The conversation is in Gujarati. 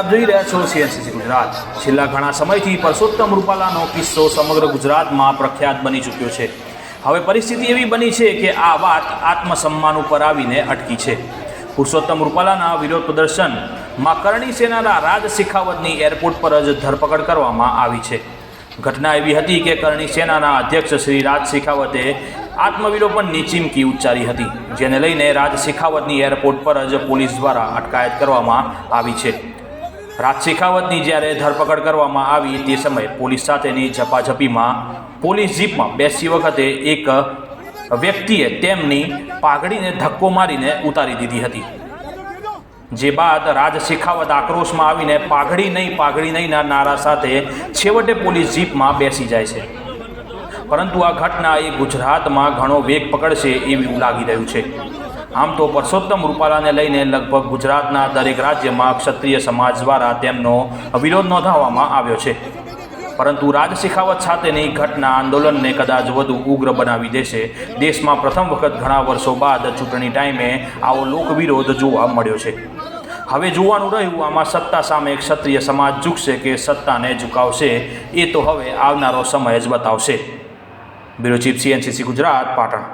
આપ જોઈ રહ્યા છો સીએનસીસી ગુજરાત। છેલ્લા ઘણા સમયથી પરસોત્તમ રૂપાલાનો કિસ્સો સમગ્ર ગુજરાતમાં પ્રખ્યાત બની ચૂક્યો છે। હવે પરિસ્થિતિ એવી બની છે કે આ વાત આત્મસન્માન ઉપર આવીને અટકી છે। પુરુષોત્તમ રૂપાલાના વિરોધ પ્રદર્શનમાં કરણી સેનાના રાજ શેખાવતની એરપોર્ટ પર જ ધરપકડ કરવામાં આવી છે। ઘટના એવી હતી કે કરણી સેનાના અધ્યક્ષ શ્રી રાજ શેખાવતે આત્મવિલોપનની ચીમકી ઉચ્ચારી હતી, જેને લઈને રાજ શેખાવતની એરપોર્ટ પર જ પોલીસ દ્વારા અટકાયત કરવામાં આવી છે। રાજ શેખાવતની જ્યારે ધરપકડ કરવામાં આવી તે સમયે પોલીસ સાથેની ઝપાઝપીમાં પોલીસ જીપમાં બેસતી વખતે એક વ્યક્તિએ તેમની પાઘડીને ધક્કો મારીને ઉતારી દીધી હતી, જે બાદ રાજ શેખાવત આક્રોશમાં આવીને પાઘડી નહીંના નારા સાથે છેવટે પોલીસ જીપમાં બેસી જાય છે। પરંતુ આ ઘટના એ ગુજરાતમાં ઘણો વેગ પકડશે એવું લાગી રહ્યું છે। આમ તો પરસોત્તમ રૂપાલાને લઈને લગભગ ગુજરાતના દરેક રાજ્યમાં ક્ષત્રિય સમાજ દ્વારા તેમનો વિરોધ નોંધાવવામાં આવ્યો છે, પરંતુ રાજ શેખાવત સાથેની ઘટના આંદોલનને કદાચ વધુ ઉગ્ર બનાવી દેશે। દેશમાં પ્રથમ વખત ઘણા વર્ષો બાદ ચૂંટણી ટાઈમે આવો લોકવિરોધ જોવા મળ્યો છે। હવે જોવાનું રહ્યું આમાં સત્તા સામે ક્ષત્રિય સમાજ ઝૂકશે કે સત્તાને ઝુકાવશે, એ તો હવે આવનારો સમય જ બતાવશે। Bureau chief CNCC Gujarat, Patan.